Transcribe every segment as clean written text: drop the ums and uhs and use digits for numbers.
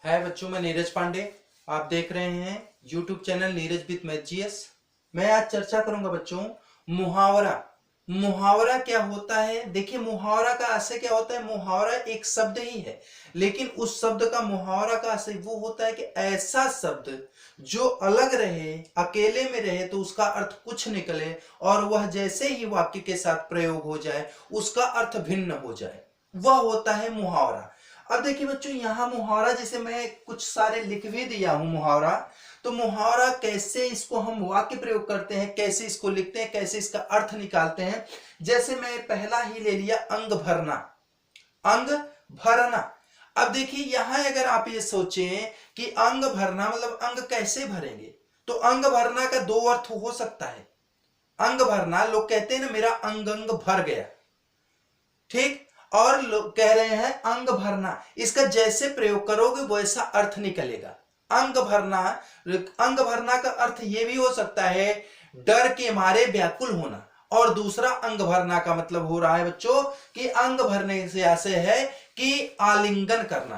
हाय बच्चों, मैं नीरज पांडे। आप देख रहे हैं YouTube channel Neeraj with math. मैं आज चर्चा करूंगा बच्चों मुहावरा। मुहावरा क्या होता है? देखिए, मुहावरा का आशय क्या होता है। मुहावरा एक शब्द ही है, लेकिन उस शब्द का मुहावरा का आशय वो होता है कि ऐसा शब्द जो अलग रहे, अकेले में रहे तो उसका अर्थ कुछ निकले, और वह जैसे ही वाक्य के साथ प्रयोग हो जाए उसका अर्थ भिन्न हो जाए, वह होता है मुहावरा। अब देखिए बच्चों, यहां मुहावरा जैसे मैं कुछ सारे लिख भी दिया हूं मुहावरा। तो मुहावरा कैसे इसको हम वाक्य प्रयोग करते हैं, कैसे इसको लिखते हैं, कैसे इसका अर्थ निकालते हैं। जैसे मैं पहला ही ले लिया, अंग भरना। अंग भरना। अब देखिए यहां अगर आप ये सोचें कि अंग भरना मतलब अंग कैसे भरेंगे, तो अंग भरना का दो अर्थ हो सकता है। अंग भरना, लोग कहते हैं ना मेरा अंग अंग भर गया, ठीक। और लोग कह रहे हैं अंग भरना, इसका जैसे प्रयोग करोगे वैसा अर्थ निकलेगा। अंग भरना, अंग भरना का अर्थ यह भी हो सकता है डर के मारे व्याकुल होना। और दूसरा अंग भरना का मतलब हो रहा है बच्चों कि अंग भरने से आशय है कि आलिंगन करना।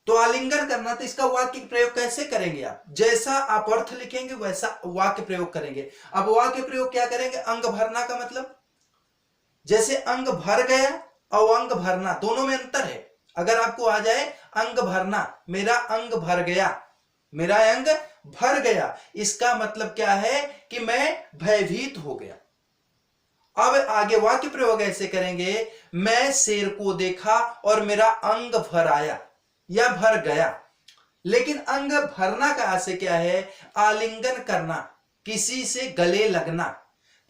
तो आलिंगन करना, तो इसका वाक्य प्रयोग कैसे करेंगे आप? जैसा आप अर्थ लिखेंगे वैसा वाक्य प्रयोग करेंगे। अब वाक्य प्रयोग क्या करेंगे? अंग भरना का मतलब जैसे अंग भर गया और अंग भरना दोनों में अंतर है। अगर आपको आ जाए अंग भरना, मेरा अंग भर गया, मेरा अंग भर गया, इसका मतलब क्या है कि मैं भयभीत हो गया। अब आगे वाक्य प्रयोग ऐसे करेंगे, मैं शेर को देखा और मेरा अंग भर आया या भर गया। लेकिन अंग भरना का आशय क्या है? आलिंगन करना, किसी से गले लगना।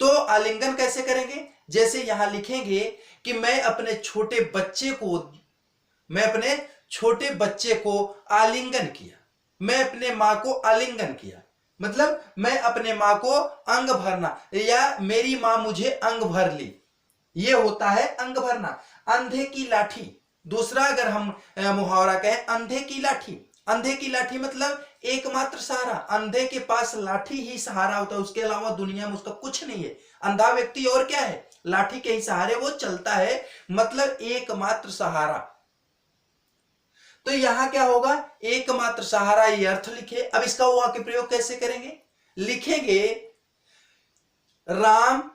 तो आलिंगन कैसे करेंगे? जैसे यहां लिखेंगे कि मैं अपने छोटे बच्चे को आलिंगन किया, मैं अपने मां को आलिंगन किया, मतलब मैं अपने मां को अंग भरना, या मेरी मां मुझे अंग भर ली, ये होता है अंग भरना। अंधे की लाठी, दूसरा अगर हम मुहावरा कहें, अंधे की लाठी। अंधे की लाठी मतलब एकमात्र सहारा। अंधे के पास लाठी ही सहारा होता है, उसके अलावा दुनिया में उसका कुछ नहीं है। अंधा व्यक्ति और क्या है? लाठी के ही सहारे वो चलता है, मतलब एकमात्र सहारा। तो यहां क्या होगा? एकमात्र सहारा, ये अर्थ लिखे। अब इसका वाक्य प्रयोग कैसे करेंगे? लिखेंगे राम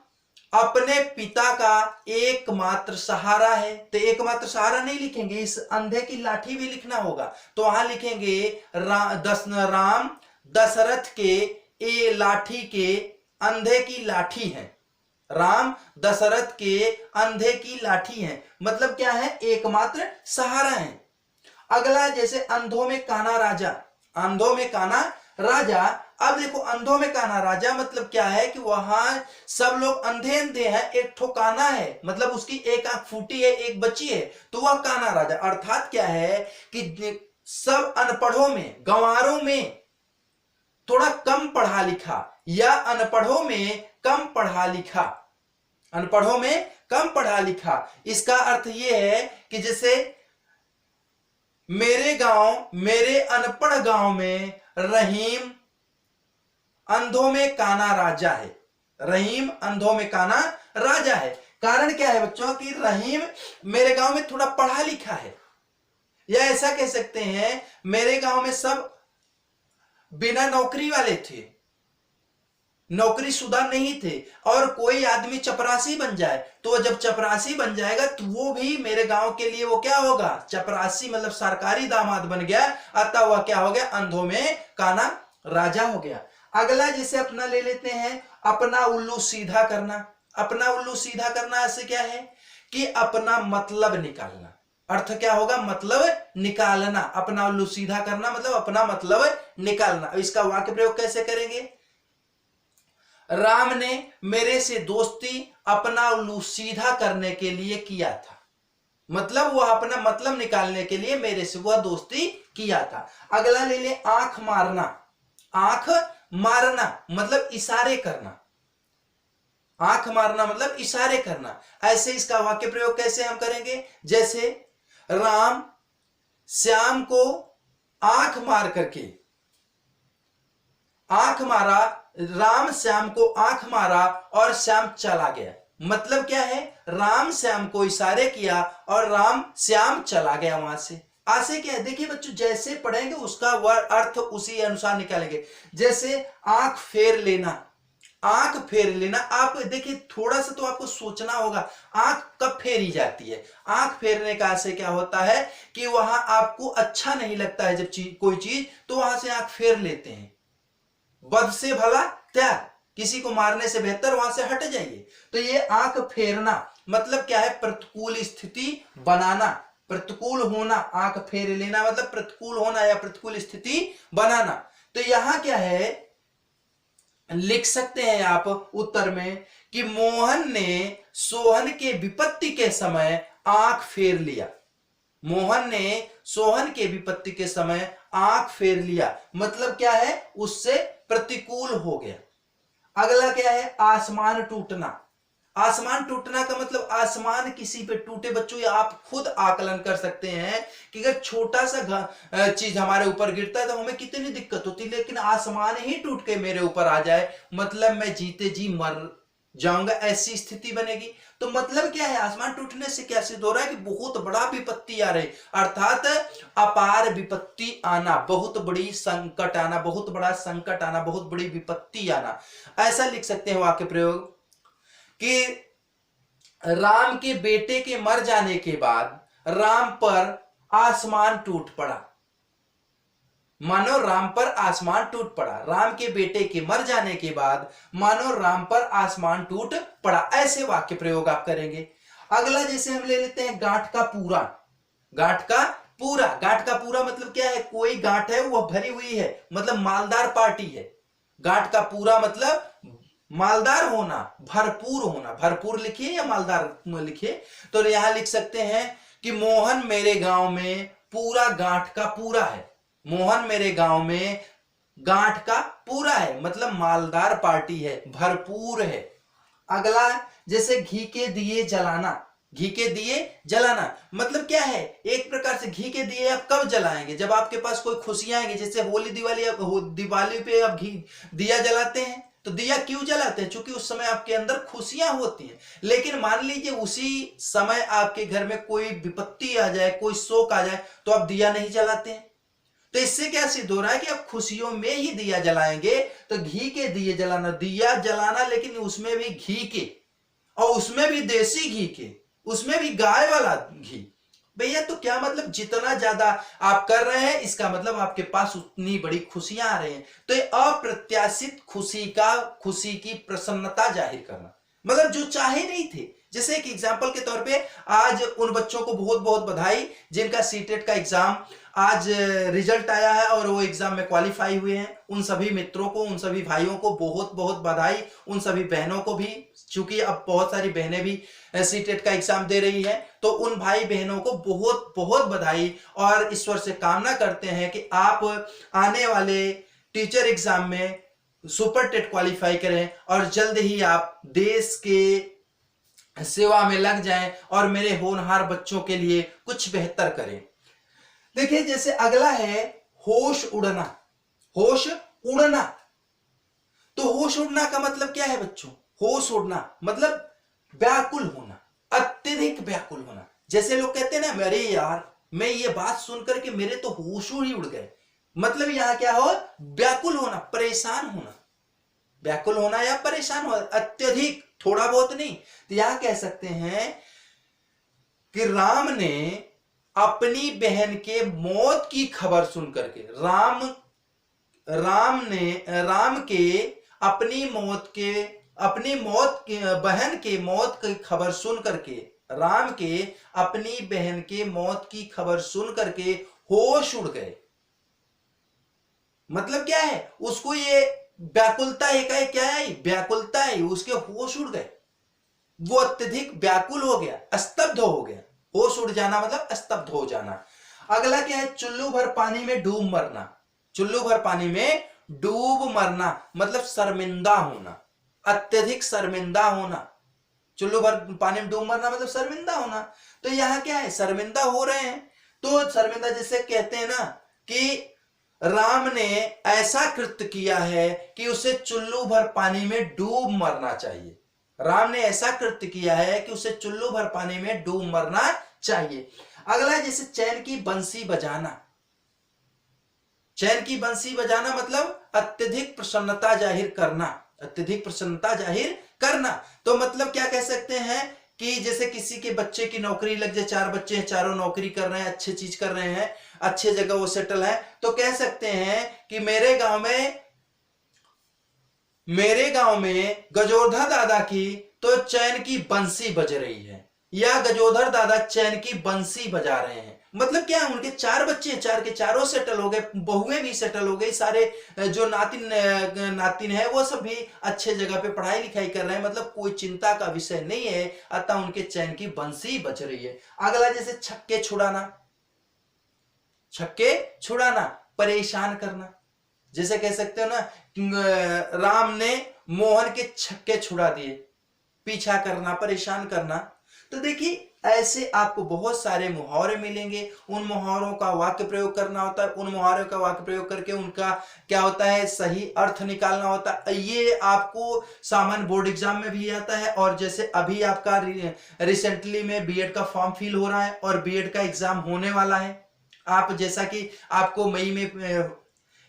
अपने पिता का एकमात्र सहारा है। तो एकमात्र सहारा नहीं लिखेंगे, इस अंधे की लाठी भी लिखना होगा। तो वहां लिखेंगे राम दशरथ के ए लाठी के अंधे की लाठी है। राम दशरथ के अंधे की लाठी है, मतलब क्या है? एकमात्र सहारा है। अगला जैसे अंधों में काना राजा। अंधों में काना राजा। अब देखो, अंधों में काना राजा मतलब क्या है कि वहां सब लोग अंधे अंधे हैं, एक ठो काना है, मतलब उसकी एक आंख फूटी है, एक बची है, तो वह काना राजा। अर्थात क्या है कि सब अनपढ़ों में, गंवारों में थोड़ा कम पढ़ा लिखा, या अनपढ़ों में कम पढ़ा लिखा। अनपढ़ों में कम पढ़ा लिखा, इसका अर्थ यह है कि जैसे मेरे अनपढ़ गांव में रहीम अंधों में काना राजा है। रहीम अंधों में काना राजा है। कारण क्या है बच्चों कि रहीम मेरे गांव में थोड़ा पढ़ा लिखा है, या ऐसा कह सकते हैं मेरे गांव में सब बिना नौकरी वाले थे, नौकरी शुदा नहीं थे। और कोई आदमी चपरासी बन जाए, तो जब चपरासी बन जाएगा तो वो भी मेरे गांव के लिए वो क्या होगा? चपरासी, मतलब सरकारी दामाद बन गया। अतः वह क्या हो गया? अंधों में काना राजा हो गया। अगला जैसे अपना ले लेते हैं, अपना उल्लू सीधा करना। अपना उल्लू सीधा करना ऐसे क्या है कि अपना मतलब निकालना। अर्थ क्या होगा? मतलब निकालना। अपना उल्लू सीधा करना मतलब अपना मतलब निकालना। इसका वाक्य प्रयोग कैसे करेंगे? राम ने मेरे से दोस्ती अपना उल्लू सीधा करने के लिए किया था, मतलब वह अपना मतलब निकालने के लिए मेरे से वह दोस्ती किया था। अगला ले ले, आंख मारना। आंख मारना मतलब इशारे करना। आंख मारना मतलब इशारे करना। ऐसे इसका वाक्य प्रयोग कैसे हम करेंगे? जैसे राम श्याम को आंख मार करके, आंख मारा, राम श्याम को आंख मारा और श्याम चला गया। मतलब क्या है? राम श्याम को इशारे किया और राम श्याम चला गया वहां से। आसे क्या है, देखिए बच्चों जैसे पढ़ेंगे उसका अर्थ उसी अनुसार निकालेंगे। जैसे आंख फेर लेना, आंख फेर लेना, आप देखिए थोड़ा सा तो आपको सोचना होगा, आंख कब फेरी जाती है। आंख फेरने का से क्या होता है कि वहां आपको अच्छा नहीं लगता है जब कोई चीज, तो वहां से आंख फेर लेते हैं। बद से भला त्याग, किसी को मारने से बेहतर वहां से हट जाइए। तो ये आंख फेरना मतलब क्या है, प्रतिकूल स्थिति बनाना, प्रतिकूल होना। आंख फेर लेना मतलब प्रतिकूल होना या प्रतिकूल स्थिति बनाना। तो यहां क्या है, लिख सकते हैं आप उत्तर में कि मोहन ने सोहन के विपत्ति के समय आंख फेर लिया। मोहन ने सोहन के विपत्ति के समय आंख फेर लिया मतलब क्या है, उससे प्रतिकूल हो गया। अगला क्या है, आसमान टूटना। आसमान टूटना का मतलब आसमान किसी पे टूटे। बच्चों ये आप खुद आकलन कर सकते हैं कि अगर छोटा सा चीज हमारे ऊपर गिरता है तो हमें कितनी दिक्कत होती है, लेकिन आसमान ही टूट के मेरे ऊपर आ जाए मतलब मैं जीते जी मर जाऊंगा, ऐसी स्थिति बनेगी। तो मतलब क्या है, आसमान टूटने से क्या सिद्ध हो रहा है कि बहुत बड़ा विपत्ति आ रही, अर्थात अपार विपत्ति आना, बहुत बड़ी संकट आना, बहुत बड़ा संकट आना, बहुत बड़ी विपत्ति आना। ऐसा लिख सकते हैं वाक्य प्रयोग कि राम के बेटे के मर जाने के बाद राम पर आसमान टूट पड़ा। मानो राम पर आसमान टूट पड़ा। राम के बेटे के मर जाने के बाद मानो राम पर आसमान टूट पड़ा। ऐसे वाक्य प्रयोग आप करेंगे। अगला जैसे हम ले लेते हैं गांठ का पूरा। गांठ का पूरा, गांठ का पूरा मतलब क्या है, कोई गांठ है वह भरी हुई है, मतलब मालदार पार्टी है। गांठ का पूरा मतलब मालदार होना, भरपूर होना। भरपूर लिखिए या मालदार लिखिए। तो यहां लिख सकते हैं कि मोहन मेरे गांव में पूरा गांठ का पूरा है। मोहन मेरे गांव में गांठ का पूरा है मतलब मालदार पार्टी है, भरपूर है। अगला जैसे घी के दिए जलाना। घी के दिए जलाना मतलब क्या है, एक प्रकार से घी के दिए आप कब जलाएंगे, जब आपके पास कोई खुशियां आएंगी। जैसे होली दिवाली पे आप घी दिया जलाते हैं, तो दिया क्यों जलाते हैं, क्योंकि उस समय आपके अंदर खुशियां होती हैं। लेकिन मान लीजिए उसी समय आपके घर में कोई विपत्ति आ जाए, कोई शोक आ जाए, तो आप दिया नहीं जलाते हैं। तो इससे क्या सिद्ध हो रहा है कि आप खुशियों में ही दिया जलाएंगे। तो घी के दिए जलाना, दिया जलाना लेकिन उसमें भी घी के, और उसमें भी देसी घी के, उसमें भी गाय वाला घी। भैया तो क्या मतलब, जितना ज्यादा आप कर रहे हैं इसका मतलब आपके पास उतनी बड़ी खुशियां आ रही हैं। तो ये अप्रत्याशित खुशी की प्रसन्नता जाहिर करना, मतलब जो चाहे नहीं थे। जैसे एक एग्जांपल के तौर पे आज उन बच्चों को बहुत बहुत बधाई जिनका सीटेट का एग्जाम आज रिजल्ट आया है और वो एग्जाम में क्वालिफाई हुए हैं। उन सभी मित्रों को, उन सभी भाइयों को बहुत बहुत बधाई। उन सभी बहनों को भी, चूंकि अब बहुत सारी बहनें भी सीटेट का एग्जाम दे रही हैं, तो उन भाई बहनों को बहुत बहुत बधाई। और ईश्वर से कामना करते हैं कि आप आने वाले टीचर एग्जाम में सुपर टेट क्वालिफाई करें और जल्द ही आप देश के सेवा में लग जाएं और मेरे होनहार बच्चों के लिए कुछ बेहतर करें। देखिए जैसे अगला है होश उड़ना। होश उड़ना, तो होश उड़ना का मतलब क्या है बच्चों, होश उड़ना मतलब व्याकुल होना, अत्यधिक व्याकुल होना। जैसे लोग कहते हैं ना, अरे यार मैं ये बात सुनकर के मेरे तो होश ही उड़ गए, मतलब यहां क्या हो, व्याकुल होना, परेशान होना। व्याकुल होना या परेशान होना, अत्यधिक, थोड़ा बहुत नहीं। तो यहां कह सकते हैं कि राम ने अपनी बहन के मौत की खबर सुनकर के, राम के बहन के मौत की खबर सुन करके, राम के अपनी बहन के मौत की खबर सुन करके होश उड़ गए। मतलब क्या है, उसको ये व्याकुलता है, क्या है व्याकुलता है, उसके होश उड़ गए, वो अत्यधिक व्याकुल हो गया, स्तब्ध हो गया। होश उड़ जाना मतलब स्तब्ध हो जाना। अगला क्या है, चुल्लू भर पानी में डूब मरना। चुल्लू भर पानी में डूब मरना मतलब शर्मिंदा होना, अत्यधिक शर्मिंदा होना। चुल्लू भर पानी में डूब मरना मतलब शर्मिंदा होना। तो यहां क्या है, शर्मिंदा हो रहे हैं। तो शर्मिंदा जैसे कहते हैं ना कि राम ने ऐसा कृत्य किया है कि उसे चुल्लू भर पानी में डूब मरना चाहिए। राम ने ऐसा कृत्य किया है कि उसे चुल्लू भर पानी में डूब मरना चाहिए। अगला है जैसे चैन की बंसी बजाना। चैन की बंसी बजाना मतलब अत्यधिक प्रसन्नता जाहिर करना, अत्यधिक प्रसन्नता जाहिर करना। तो मतलब क्या कह सकते हैं कि जैसे किसी के बच्चे की नौकरी लग जाए, 4 बच्चे हैं, चारों नौकरी कर रहे हैं, अच्छी चीज कर रहे हैं, अच्छे जगह वो सेटल है, तो कह सकते हैं कि मेरे गांव में गजोधर दादा की तो चैन की बंसी बज रही है, या गजोधर दादा चैन की बंसी बजा रहे हैं। मतलब क्या है, उनके 4 बच्चे, 4 के चारों सेटल हो गए, बहुएं भी सेटल हो गई, सारे जो नातिन है वो सब भी अच्छे जगह पे पढ़ाई लिखाई कर रहे हैं, मतलब कोई चिंता का विषय नहीं है, अतः उनके चैन की बंसी बज रही है। अगला जैसे छक्के छुड़ाना। छक्के छुड़ाना परेशान करना, जैसे कह सकते हो ना राम ने मोहन के छक्के छुड़ा दिए, पीछा करना, परेशान करना। तो देखिए ऐसे आपको बहुत सारे मुहावरे मिलेंगे, उन मुहावरों का वाक्य प्रयोग करना होता है, उन मुहावरों का वाक्य प्रयोग करके उनका क्या होता है सही अर्थ निकालना होता है। ये आपको सामान्य बोर्ड एग्जाम में भी आता है, और जैसे अभी आपका रिसेंटली में बीएड का फॉर्म फिल हो रहा है और बीएड का एग्जाम होने वाला है। आप जैसा कि आपको मई में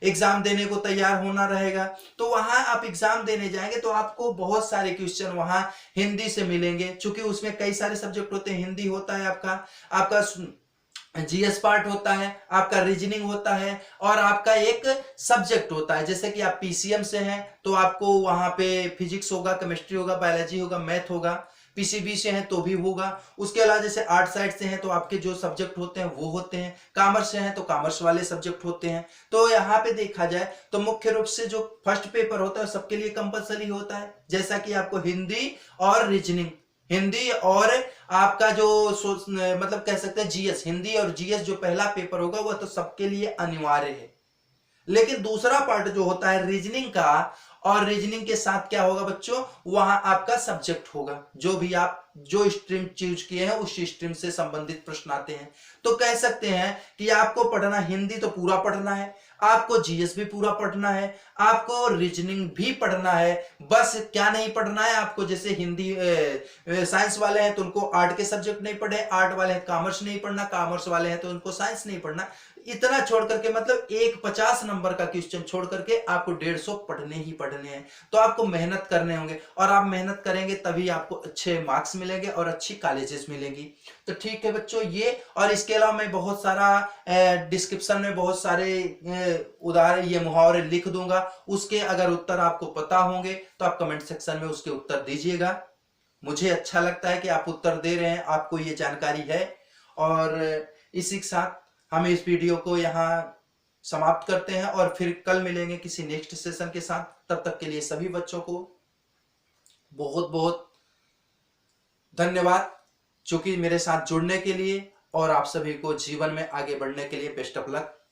एग्जाम देने को तैयार होना रहेगा, तो वहां आप एग्जाम देने जाएंगे तो आपको बहुत सारे क्वेश्चन वहां हिंदी से मिलेंगे, क्योंकि उसमें कई सारे सब्जेक्ट होते हैं। हिंदी होता है आपका जीएस पार्ट होता है, आपका रीजनिंग होता है, और आपका एक सब्जेक्ट होता है। जैसे कि आप पीसीएम से हैं तो आपको वहां पे फिजिक्स होगा, केमिस्ट्री होगा, बायोलॉजी होगा, मैथ होगा। पीसीबी से हैं तो भी होगा। उसके अलावा जैसे आर्ट साइड से हैं तो आपके जो सब्जेक्ट होते हैं वो होते हैं। कॉमर्स से हैं तो कॉमर्स वाले सब्जेक्ट होते हैं। तो यहाँ पे देखा जाए तो मुख्य रूप से जो फर्स्ट पेपर होता है सबके लिए कंपलसरी होता है, जैसा कि आपको हिंदी और रीजनिंग, हिंदी और आपका जो मतलब कह सकते हैं जीएस, हिंदी और जीएस जो पहला पेपर होगा वह तो सबके लिए अनिवार्य है। लेकिन दूसरा पार्ट जो होता है रीजनिंग का, और रीजनिंग के साथ क्या होगा बच्चों, वहां आपका सब्जेक्ट होगा, जो भी आप जो स्ट्रीम चूज किए हैं उस स्ट्रीम से संबंधित प्रश्न आते हैं। तो कह सकते हैं कि आपको पढ़ना, हिंदी तो पूरा पढ़ना है, आपको जीएस भी पूरा पढ़ना है, आपको रीजनिंग भी पढ़ना है। बस क्या नहीं पढ़ना है आपको, जैसे हिंदी साइंस वाले हैं तो उनको आर्ट के सब्जेक्ट नहीं पढ़े, आर्ट वाले हैं कॉमर्स नहीं पढ़ना, कॉमर्स वाले हैं तो उनको साइंस नहीं पढ़ना। इतना छोड़ करके मतलब एक 50 नंबर का क्वेश्चन छोड़ करके आपको 150 पढ़ने ही पढ़ने हैं। तो आपको मेहनत करने होंगे, और आप मेहनत करेंगे तभी आपको अच्छे मार्क्स मिलेंगे और अच्छी कॉलेजेस मिलेंगी। तो ठीक है बच्चों, ये और इसके अलावा मैं बहुत सारा डिस्क्रिप्शन में बहुत सारे उदाहरण ये मुहावरे लिख दूंगा, उसके अगर उत्तर आपको पता होंगे तो आप कमेंट सेक्शन में उसके उत्तर दीजिएगा। मुझे अच्छा लगता है कि आप उत्तर दे रहे हैं, आपको ये जानकारी है। और इसी के साथ हम इस वीडियो को यहाँ समाप्त करते हैं, और फिर कल मिलेंगे किसी नेक्स्ट सेशन के साथ। तब तक के लिए सभी बच्चों को बहुत बहुत धन्यवाद, चूंकि मेरे साथ जुड़ने के लिए, और आप सभी को जीवन में आगे बढ़ने के लिए बेस्ट ऑफ लक।